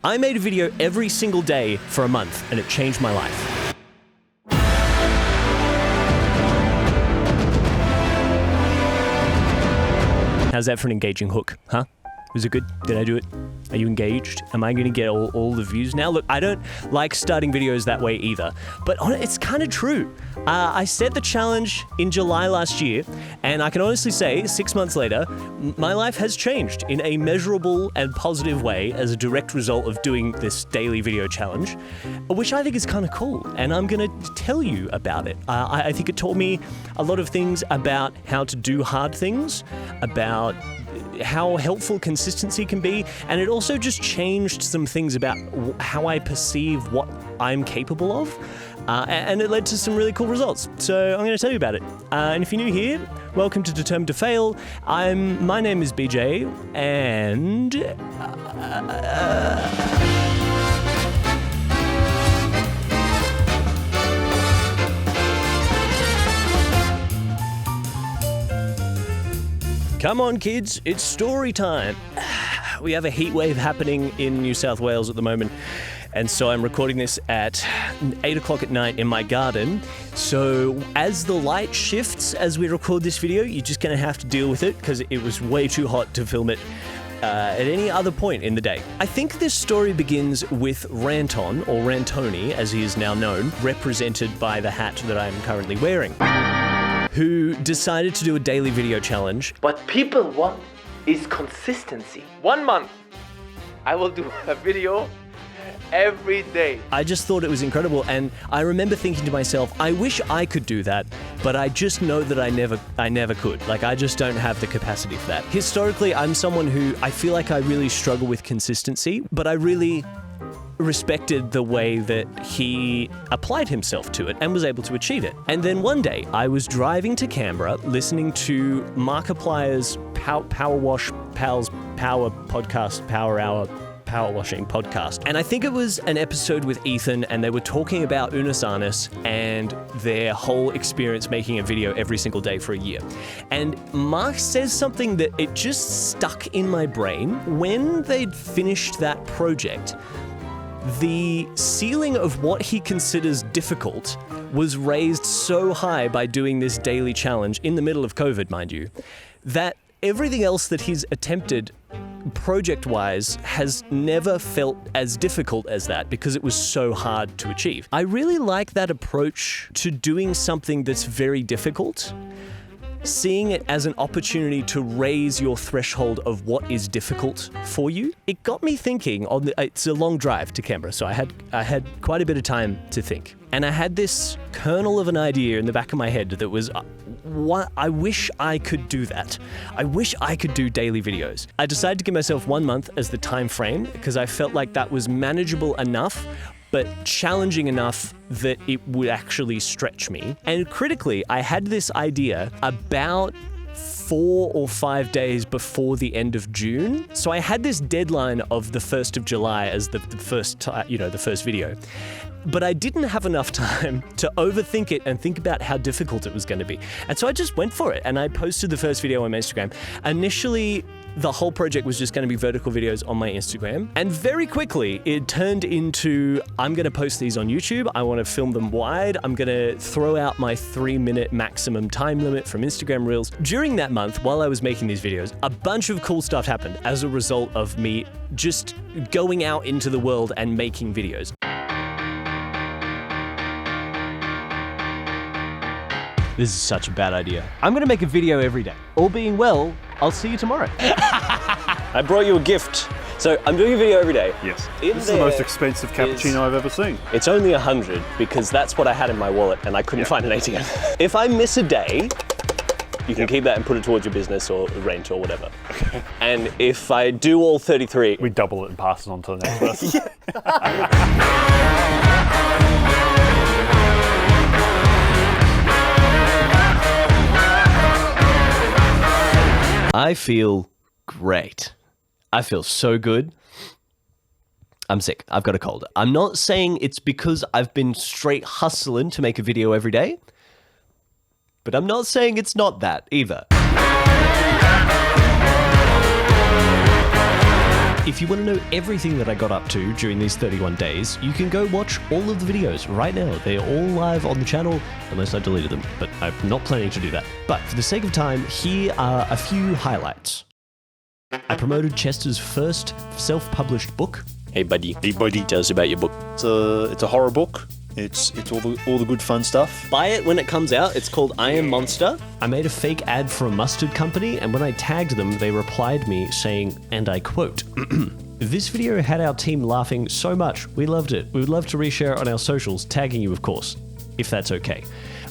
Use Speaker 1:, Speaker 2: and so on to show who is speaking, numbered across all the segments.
Speaker 1: I made a video every single day for a month, and it changed my life. How's that for an engaging hook, huh? Was it good? Did I do it? Are you engaged? Am I going to get all the views now? Look, I don't like starting videos that way either, but it's kind of true. I set the challenge in July last year, and I can honestly say 6 months later, my life has changed in a measurable and positive way as a direct result of doing this daily video challenge, which I think is kind of cool, and I'm going to tell you about it. I think it taught me a lot of things about how to do hard things, about how helpful consistency can be, and it also just changed some things about how I perceive what I'm capable of, and it led to some really cool results. So I'm going to tell you about it. And if you're new here, welcome to Determined to Fail. My name is BJ, and come on, kids, it's story time. We have a heat wave happening in New South Wales at the moment, and so I'm recording this at 8 o'clock at night in my garden. So as the light shifts as we record this video, you're just going to have to deal with it because it was way too hot to film it at any other point in the day. I think this story begins with Ranton, or Rantoni as he is now known, represented by the hat that I'm currently wearing, who decided to do a daily video challenge.
Speaker 2: What people want is consistency. 1 month, I will do a video every day.
Speaker 1: I just thought it was incredible, and I remember thinking to myself, I wish I could do that, but I just know that I never could. Like, I just don't have the capacity for that. Historically, I'm someone who I feel like I really struggle with consistency, but I really respected the way that he applied himself to it and was able to achieve it. And then one day, I was driving to Canberra, listening to Markiplier's Power Wash Pals Power Podcast, Power Hour, Power Washing Podcast. And I think it was an episode with Ethan, and they were talking about Unus Annus and their whole experience making a video every single day for a year. And Mark says something that it just stuck in my brain. When they'd finished that project, the ceiling of what he considers difficult was raised so high by doing this daily challenge, in the middle of COVID, mind you, that everything else that he's attempted project-wise has never felt as difficult as that because it was so hard to achieve. I really like that approach to doing something that's very difficult, seeing it as an opportunity to raise your threshold of what is difficult for you. It got me thinking it's a long drive to Canberra, so I had quite a bit of time to think. And I had this kernel of an idea in the back of my head that was, I wish I could do that. I wish I could do daily videos. I decided to give myself 1 month as the time frame because I felt like that was manageable enough, but challenging enough that it would actually stretch me. And critically, I had this idea about 4 or 5 days before the end of June. So I had this deadline of the 1st of July as the first video. But I didn't have enough time to overthink it and think about how difficult it was going to be. And so I just went for it, and I posted the first video on my Instagram. Initially, the whole project was just going to be vertical videos on my Instagram. And very quickly, it turned into, I'm going to post these on YouTube. I want to film them wide. I'm going to throw out my 3-minute maximum time limit from Instagram Reels. During that month, while I was making these videos, a bunch of cool stuff happened as a result of me just going out into the world and making videos. This is such a bad idea. I'm going to make a video every day. All being well, I'll see you tomorrow. I brought you a gift. So I'm doing a video every day.
Speaker 3: Yes. This is the most expensive cappuccino I've ever seen.
Speaker 1: It's only 100 because that's what I had in my wallet and I couldn't find an ATM. If I miss a day, you can keep that and put it towards your business or rent or whatever. Okay. And if I do all 33...
Speaker 3: We double it and pass it on to the next person.
Speaker 1: I feel great. I feel so good. I'm sick. I've got a cold. I'm not saying it's because I've been straight hustling to make a video every day, but I'm not saying it's not that either. If you want to know everything that I got up to during these 31 days, you can go watch all of the videos right now. They're all live on the channel, unless I deleted them, but I'm not planning to do that. But for the sake of time, here are a few highlights. I promoted Chester's first self-published book. Hey buddy, tell us about your book.
Speaker 4: It's a horror book. It's all the good fun stuff.
Speaker 1: Buy it when it comes out. It's called I Am Monster. I made a fake ad for a mustard company, and when I tagged them, they replied me saying, and I quote, "This video had our team laughing so much. We loved it. We would love to reshare it on our socials, tagging you, of course, if that's okay."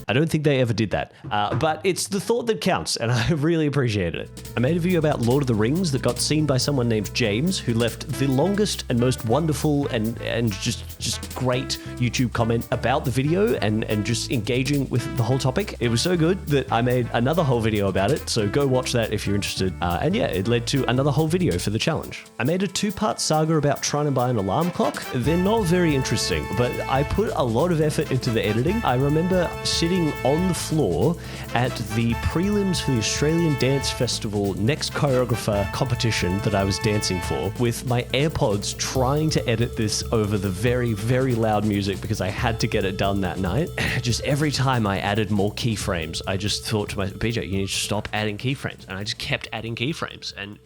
Speaker 1: I don't think they ever did that, but it's the thought that counts, and I really appreciated it. I made a video about Lord of the Rings that got seen by someone named James, who left the longest and most wonderful and just great YouTube comment about the video and just engaging with the whole topic. It was so good that I made another whole video about it, so go watch that if you're interested. And yeah, it led to another whole video for the challenge. I made a 2-part saga about trying to buy an alarm clock. They're not very interesting, but I put a lot of effort into the editing. I remember sitting on the floor at the prelims for the Australian Dance Festival Next Choreographer competition that I was dancing for, with my AirPods trying to edit this over the very, very loud music because I had to get it done that night. Just every time I added more keyframes, I just thought to myself, BJ, you need to stop adding keyframes. And I just kept adding keyframes, and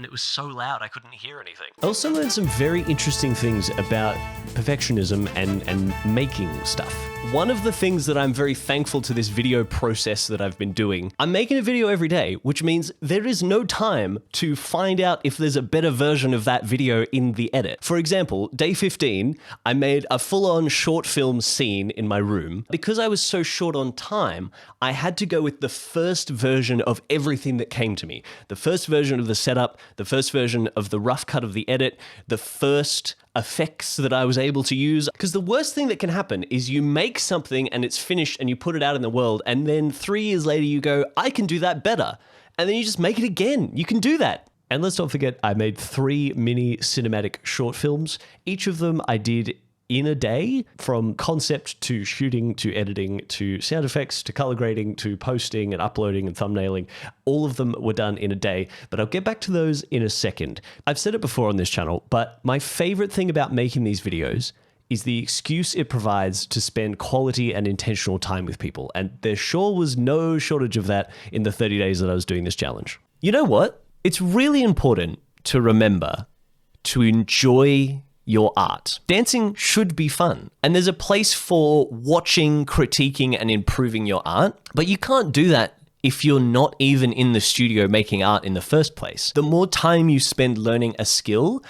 Speaker 1: it was so loud I couldn't hear anything. I also learned some very interesting things about perfectionism and making stuff. One of the things that I'm very thankful to this video process that I've been doing, I'm making a video every day, which means there is no time to find out if there's a better version of that video in the edit. For example, day 15, I made a full-on short film scene in my room. Because I was so short on time, I had to go with the first version of everything that came to me. The first version of the setup, the first version of the rough cut of the edit, the first effects that I was able to use. Because the worst thing that can happen is you make something and it's finished and you put it out in the world, and then 3 years later you go, I can do that better. And then you just make it again. You can do that. And let's not forget, I made 3 mini cinematic short films. Each of them I did in a day, from concept to shooting to editing to sound effects to color grading to posting and uploading and thumbnailing. All of them were done in a day, but I'll get back to those in a second. I've said it before on this channel, but my favorite thing about making these videos is the excuse it provides to spend quality and intentional time with people. And there sure was no shortage of that in the 30 days that I was doing this challenge. You know what? It's really important to remember to enjoy your art. Dancing should be fun, and there's a place for watching, critiquing, and improving your art, but you can't do that if you're not even in the studio making art in the first place. The more time you spend learning a skill,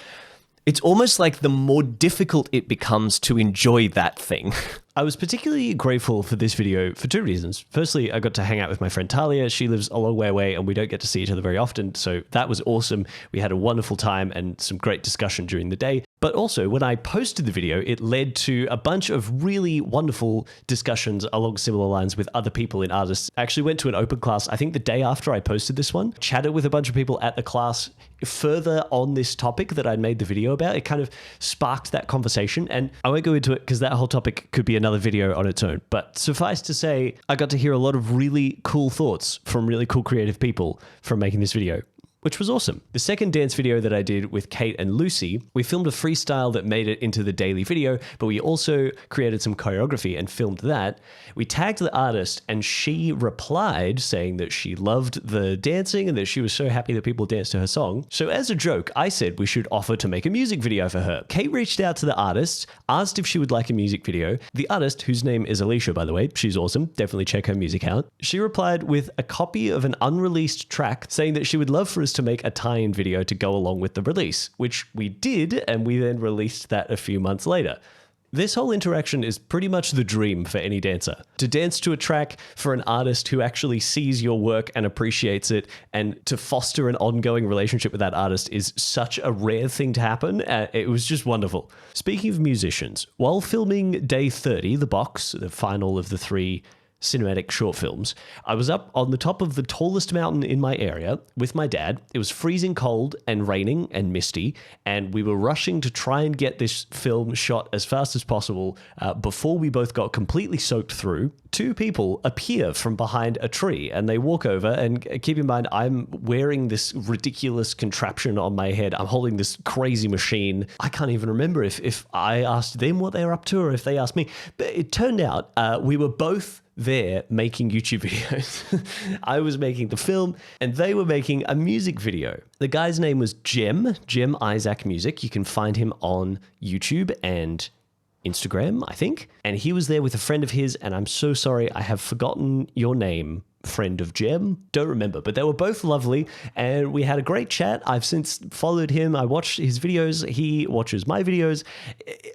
Speaker 1: it's almost like the more difficult it becomes to enjoy that thing. I was particularly grateful for this video for 2 reasons. Firstly, I got to hang out with my friend Talia. She lives a long way away and we don't get to see each other very often, so that was awesome. We had a wonderful time and some great discussion during the day. But also, when I posted the video, it led to a bunch of really wonderful discussions along similar lines with other people in artists. I actually went to an open class, I think the day after I posted this one, chatted with a bunch of people at the class further on this topic that I'd made the video about. It kind of sparked that conversation, and I won't go into it because that whole topic could be another video on its own. But suffice to say, I got to hear a lot of really cool thoughts from really cool creative people from making this video, which was awesome. The second dance video that I did with Kate and Lucy, we filmed a freestyle that made it into the daily video, but we also created some choreography and filmed that. We tagged the artist and she replied saying that she loved the dancing and that she was so happy that people danced to her song. So as a joke, I said we should offer to make a music video for her. Kate reached out to the artist, asked if she would like a music video. The artist, whose name is Alicia, by the way, she's awesome, definitely check her music out. She replied with a copy of an unreleased track saying that she would love for us to make a tie-in video to go along with the release, which we did, and we then released that a few months later. This whole interaction is pretty much the dream for any dancer. To dance to a track for an artist who actually sees your work and appreciates it, and to foster an ongoing relationship with that artist is such a rare thing to happen. It was just wonderful. Speaking of musicians, while filming day 30, The Box, the final of the 3 cinematic short films, I was up on the top of the tallest mountain in my area with my dad. It was freezing cold and raining and misty, and we were rushing to try and get this film shot as fast as possible before we both got completely soaked through. two people appear from behind a tree and they walk over, and keep in mind, I'm wearing this ridiculous contraption on my head. I'm holding this crazy machine. I can't even remember if I asked them what they were up to or if they asked me. But it turned out we were both there making YouTube videos. I was making the film and they were making a music video. The guy's name was Jem Isaac Music. You can find him on YouTube and Instagram, I think. And he was there with a friend of his, and I'm so sorry, I have forgotten your name, friend of Jem. Don't remember, but they were both lovely and we had a great chat. I've since followed him. I watched his videos. He watches my videos.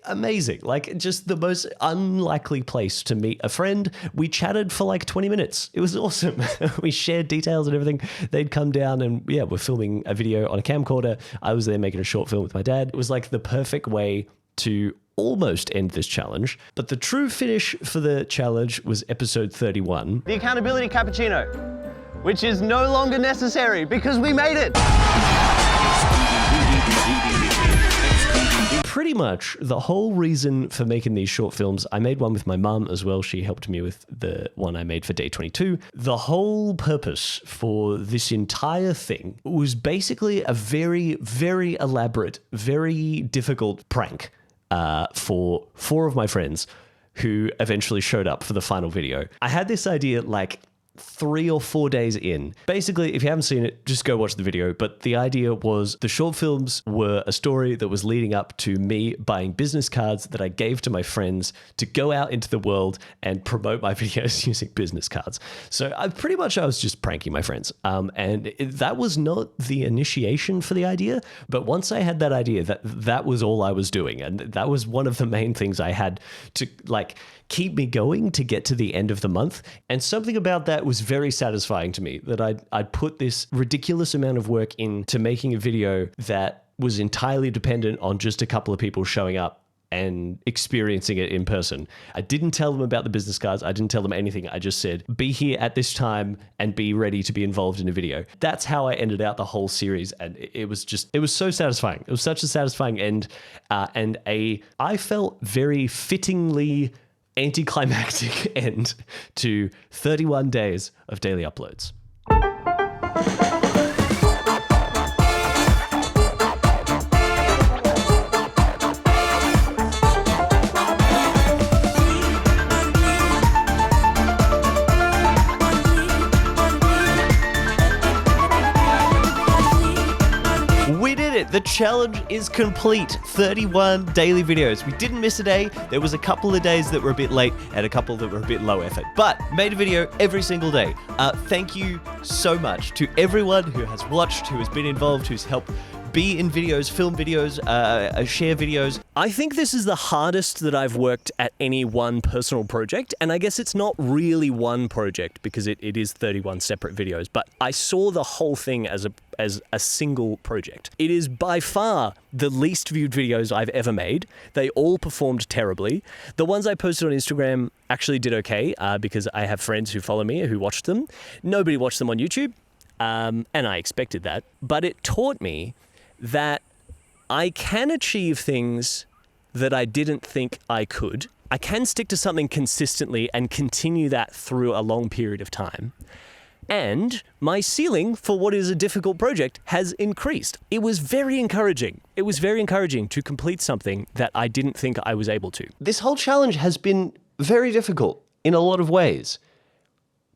Speaker 1: Amazing. Like, just the most unlikely place to meet a friend. We chatted for like 20 minutes. It was awesome. We shared details and everything. They'd come down and yeah, we're filming a video on a camcorder. I was there making a short film with my dad. It was like the perfect way to almost end this challenge, but the true finish for the challenge was episode 31.
Speaker 5: The accountability cappuccino, which is no longer necessary because we made it.
Speaker 1: Pretty much the whole reason for making these short films, I made one with my mum as well. She helped me with the one I made for day 22. The whole purpose for this entire thing was basically a very, very elaborate, very difficult prank for 4 of my friends who eventually showed up for the final video. I had this idea like 3 or 4 days in. Basically, if you haven't seen it, just go watch the video. But the idea was the short films were a story that was leading up to me buying business cards that I gave to my friends to go out into the world and promote my videos using business cards. So I was just pranking my friends. And that was not the initiation for the idea. But once I had that idea, that was all I was doing. And that was one of the main things I had to like keep me going to get to the end of the month. And something about that was very satisfying to me, that I'd put this ridiculous amount of work into making a video that was entirely dependent on just a couple of people showing up and experiencing it in person. I didn't tell them about the business cards. I didn't tell them anything. I just said, be here at this time and be ready to be involved in a video. That's how I ended out the whole series. And it was so satisfying. It was such a satisfying end. I felt very fittingly anticlimactic end to 31 days of daily uploads. The challenge is complete. 31 daily videos. We didn't miss a day. There was a couple of days that were a bit late and a couple that were a bit low effort, but made a video every single day. Thank you so much to everyone who has watched, who has been involved, who's helped be in videos, film videos, share videos. I think this is the hardest that I've worked at any one personal project, and I guess it's not really one project because it is 31 separate videos, but I saw the whole thing as a single project. It is by far the least viewed videos I've ever made. They all performed terribly. The ones I posted on Instagram actually did okay because I have friends who follow me who watched them. Nobody watched them on YouTube, and I expected that, but it taught me that I can achieve things that I didn't think I could. I can stick to something consistently and continue that through a long period of time. And my ceiling for what is a difficult project has increased. It was very encouraging. It was very encouraging to complete something that I didn't think I was able to. This whole challenge has been very difficult in a lot of ways,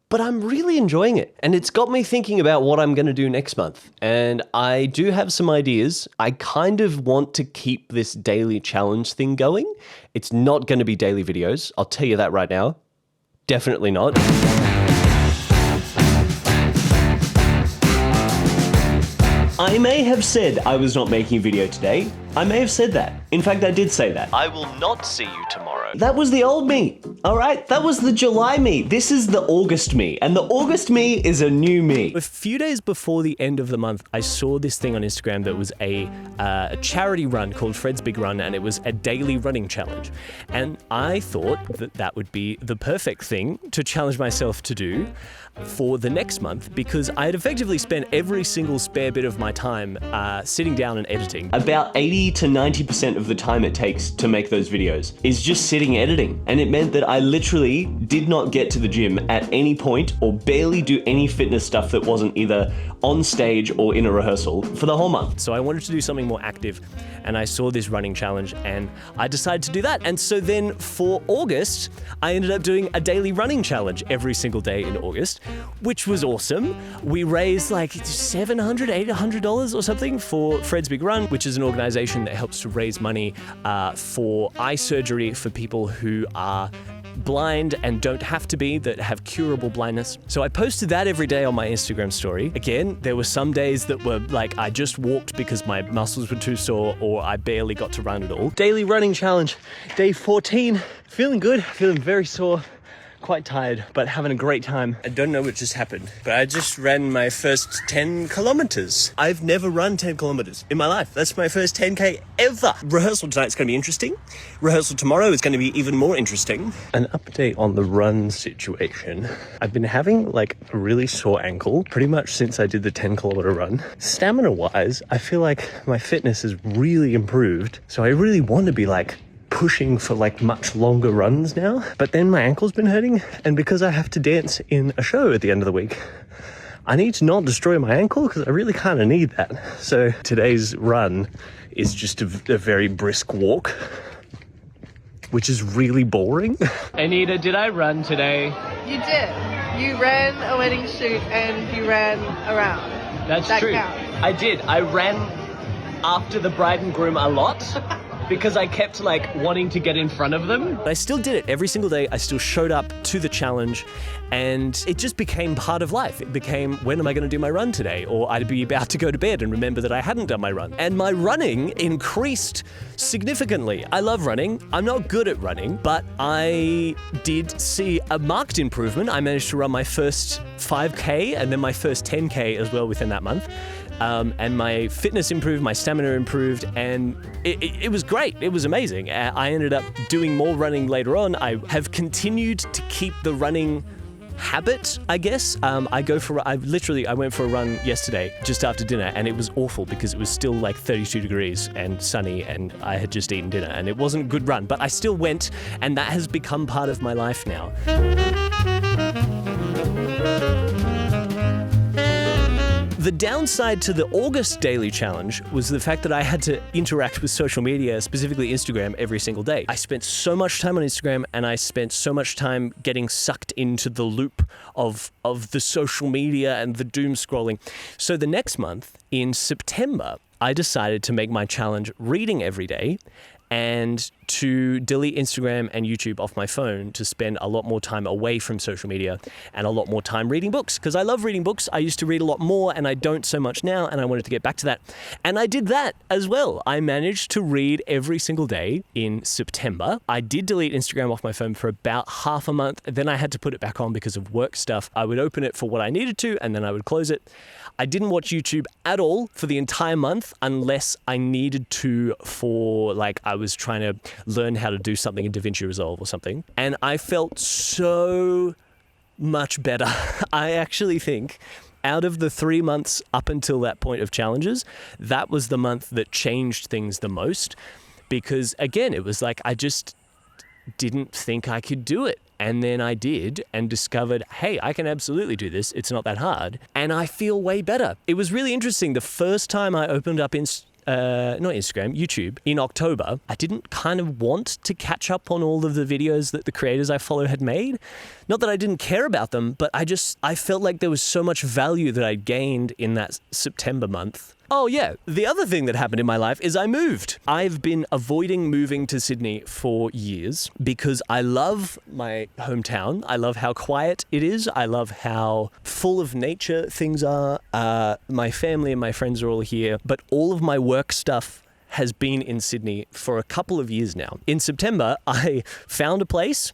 Speaker 1: but I'm really enjoying it. And it's got me thinking about what I'm going to do next month. And I do have some ideas. I kind of want to keep this daily challenge thing going. It's not going to be daily videos. I'll tell you that right now. Definitely not. I may have said I was not making a video today. I may have said that. In fact, I did say that. I will not see you tomorrow. That was the old me, all right? That was the July me. This is the August me, and the August me is a new me. A few days before the end of the month, I saw this thing on Instagram that was a charity run called Fred's Big Run, and it was a daily running challenge. And I thought that that would be the perfect thing to challenge myself to do for the next month, because I had effectively spent every single spare bit of my time sitting down and editing. About 80 80 to 90% of the time it takes to make those videos is just sitting editing. And it meant that I literally did not get to the gym at any point or barely do any fitness stuff that wasn't either on stage or in a rehearsal for the whole month. So I wanted to do something more active, and I saw this running challenge and I decided to do that. And so then for August, I ended up doing a daily running challenge every single day in August, which was awesome. We raised like $700, $800 or something for Fred's Big Run, which is an organization that helps to raise money for eye surgery for people who are blind and don't have to be, that have curable blindness. So I posted that every day on my Instagram story. Again, there were some days that were like I just walked because my muscles were too sore or I barely got to run at all. Daily running challenge, day 14. Feeling good, feeling very sore. Quite tired, but having a great time. I don't know what just happened, but I just ran my first 10 kilometers. I've never run 10 kilometers in my life. That's my first 10K ever. Rehearsal tonight's going to be interesting. Rehearsal tomorrow is going to be even more interesting. An update on the run situation. I've been having like a really sore ankle pretty much since I did the 10-kilometer run. Stamina wise, I feel like my fitness has really improved. So I really want to be like pushing for like much longer runs now, but then my ankle's been hurting, and because I have to dance in a show at the end of the week, I need to not destroy my ankle because I really kind of need that. So today's run is just a very brisk walk, which is really boring. Anita, did I run today?
Speaker 6: You did. You ran a wedding shoot and you ran around.
Speaker 1: That's
Speaker 6: that
Speaker 1: true.
Speaker 6: Counts.
Speaker 1: I did. I ran after the bride and groom a lot. Because I kept like wanting to get in front of them. I still did it every single day. I still showed up to the challenge, and it just became part of life. It became, when am I going to do my run today? Or I'd be about to go to bed and remember that I hadn't done my run. And my running increased significantly. I love running. I'm not good at running, but I did see a marked improvement. I managed to run my first 5K and then my first 10K as well within that month. And my fitness improved, my stamina improved, and it was great. It was amazing. I ended up doing more running later on. I have continued to keep the running habit, I guess. I went for a run yesterday just after dinner, and it was awful because it was still like 32 degrees and sunny, and I had just eaten dinner, and it wasn't a good run, but I still went, and that has become part of my life now. The downside to the August daily challenge was the fact that I had to interact with social media, specifically Instagram, every single day. I spent so much time on Instagram, and I spent so much time getting sucked into the loop of the social media and the doom scrolling. So the next month, in September, I decided to make my challenge reading every day and to delete Instagram and YouTube off my phone to spend a lot more time away from social media and a lot more time reading books, because I love reading books. I used to read a lot more and I don't so much now, and I wanted to get back to that. And I did that as well. I managed to read every single day in September. I did delete Instagram off my phone for about half a month. Then I had to put it back on because of work stuff. I would open it for what I needed to, and then I would close it. I didn't watch YouTube at all for the entire month unless I needed to for like I was trying to learn how to do something in DaVinci Resolve or something. And I felt so much better. I actually think out of the 3 months up until that point of challenges, that was the month that changed things the most, because again, it was like I just didn't think I could do it. And then I did and discovered, hey, I can absolutely do this. It's not that hard. And I feel way better. It was really interesting. The first time I opened up YouTube in October, I didn't kind of want to catch up on all of the videos that the creators I follow had made. Not that I didn't care about them, but I felt like there was so much value that I'd gained in that September month. Oh yeah, the other thing that happened in my life is I moved. I've been avoiding moving to Sydney for years because I love my hometown. I love how quiet it is. I love how full of nature things are. My family and my friends are all here, but all of my work stuff has been in Sydney for a couple of years now. In September, I found a place.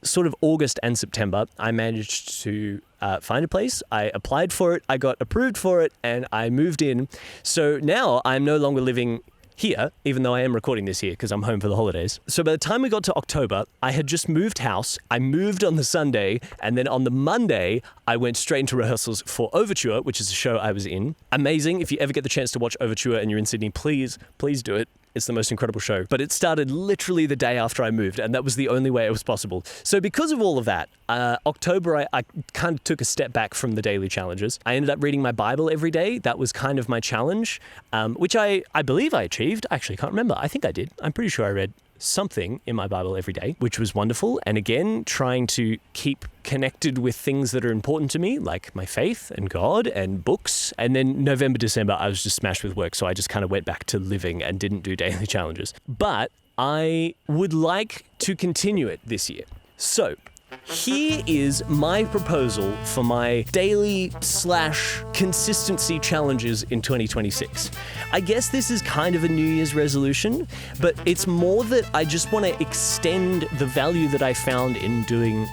Speaker 1: Sort of August and September, I managed to find a place. I applied for it, I got approved for it, and I moved in. So now I'm no longer living here, even though I am recording this here because I'm home for the holidays. So by the time we got to October, I had just moved house. I moved on the Sunday, and then on the Monday, I went straight into rehearsals for Overture, which is a show I was in. Amazing. If you ever get the chance to watch Overture and you're in Sydney, please do it. It's the most incredible show. But it started literally the day after I moved, and that was the only way it was possible. So because of all of that, October, I kind of took a step back from the daily challenges. I ended up reading my Bible every day. That was kind of my challenge, which I believe I achieved. I actually can't remember. I think I did. I'm pretty sure I read something in my Bible every day, which was wonderful. And again, trying to keep connected with things that are important to me, like my faith and God and books. And then November, December, I was just smashed with work. So I just kind of went back to living and didn't do daily challenges. But I would like to continue it this year. So here is my proposal for my daily/consistency challenges in 2026. I guess this is kind of a New Year's resolution, but it's more that I just want to extend the value that I found in doing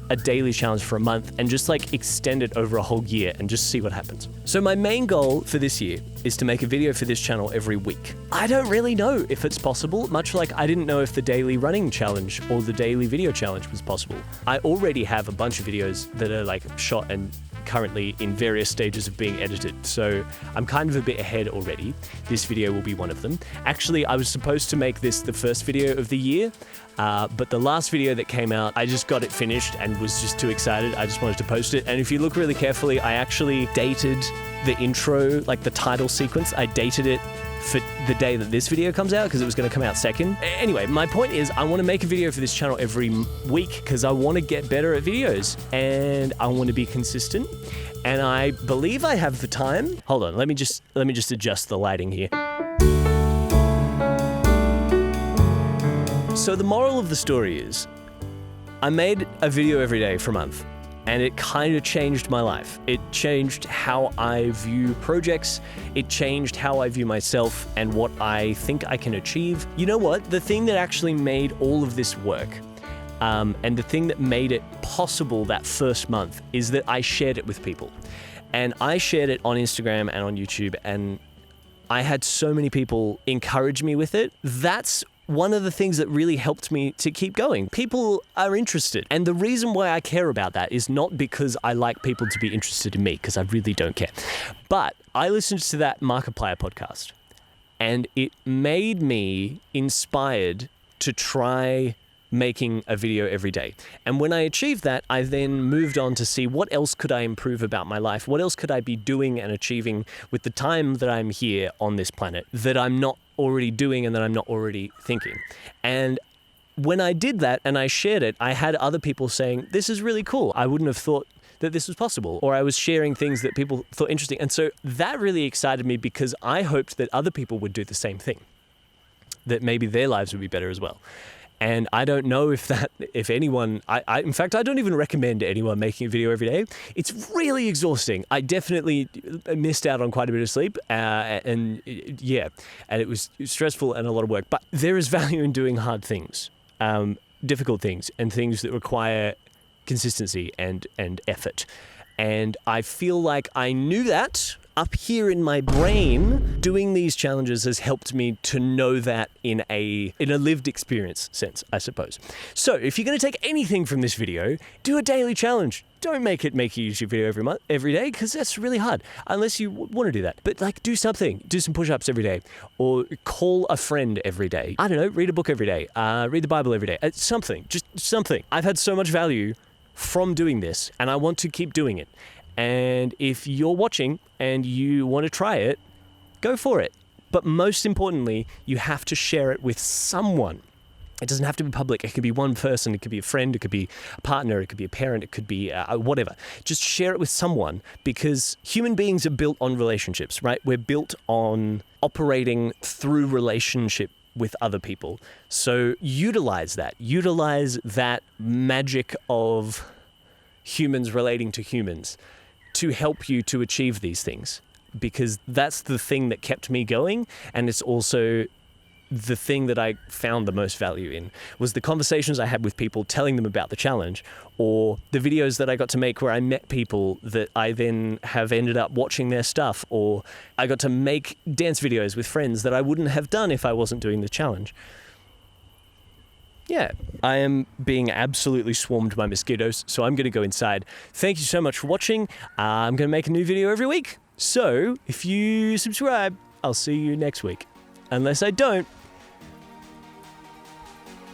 Speaker 1: a daily challenge for a month and just like extend it over a whole year and just see what happens. So my main goal for this year is to make a video for this channel every week. I don't really know if it's possible, much like I didn't know if the daily running challenge or the daily video challenge was possible. I already have a bunch of videos that are like shot and currently in various stages of being edited, so I'm kind of a bit ahead already. This video will be one of them. Actually, I was supposed to make this the first video of the year, but the last video that came out, I just got it finished and was just too excited. I just wanted to post it. And if you look really carefully, I actually dated the intro, like the title sequence, I dated it for the day that this video comes out because it was going to come out second. Anyway, my point is I want to make a video for this channel every week because I want to get better at videos and I want to be consistent. And I believe I have the time. Hold on, let me just adjust the lighting here. So the moral of the story is I made a video every day for a month. And it kind of changed my life. It changed how I view projects. It changed how I view myself and what I think I can achieve. You know what? The thing that actually made all of this work, and the thing that made it possible that first month, is that I shared it with people. And I shared it on Instagram and on YouTube, and I had so many people encourage me with it. That's one of the things that really helped me to keep going. People are interested. And the reason why I care about that is not because I like people to be interested in me, because I really don't care. But I listened to that Markiplier podcast, and it made me inspired to try making a video every day. And when I achieved that, I then moved on to see what else could I improve about my life? What else could I be doing and achieving with the time that I'm here on this planet that I'm not already doing and that I'm not already thinking? And when I did that and I shared it, I had other people saying, this is really cool. I wouldn't have thought that this was possible. Or I was sharing things that people thought interesting. And so that really excited me because I hoped that other people would do the same thing, that maybe their lives would be better as well. And I don't know if anyone, in fact, I don't even recommend anyone making a video every day. It's really exhausting. I definitely missed out on quite a bit of sleep and it was stressful and a lot of work. But there is value in doing hard things, difficult things, and things that require consistency and effort. And I feel like I knew that up here in my brain. Doing these challenges has helped me to know that in a lived experience sense, I suppose. So if you're going to take anything from this video, do a daily challenge. Don't make it make a YouTube video every day, because that's really hard, unless you want to do that. But like, do something. Do some push-ups every day, or call a friend every day. I don't know, read a book every day, read the Bible every day. Something, just something. I've had so much value from doing this, and I want to keep doing it. And if you're watching and you want to try it, go for it. But most importantly, you have to share it with someone. It doesn't have to be public. It could be one person. It could be a friend. It could be a partner. It could be a parent. It could be whatever. Just share it with someone, because human beings are built on relationships, right? We're built on operating through relationship with other people. So utilize that. Utilize that magic of humans relating to humans to help you to achieve these things, because that's the thing that kept me going, and it's also the thing that I found the most value in was the conversations I had with people telling them about the challenge, or the videos that I got to make where I met people that I then have ended up watching their stuff, or I got to make dance videos with friends that I wouldn't have done if I wasn't doing the challenge. Yeah, I am being absolutely swarmed by mosquitoes, so I'm going to go inside. Thank you so much for watching. I'm going to make a new video every week. So, if you subscribe, I'll see you next week. Unless I don't.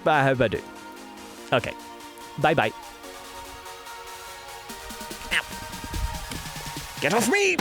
Speaker 1: But I hope I do. Okay. Bye-bye. Ow. Get off me!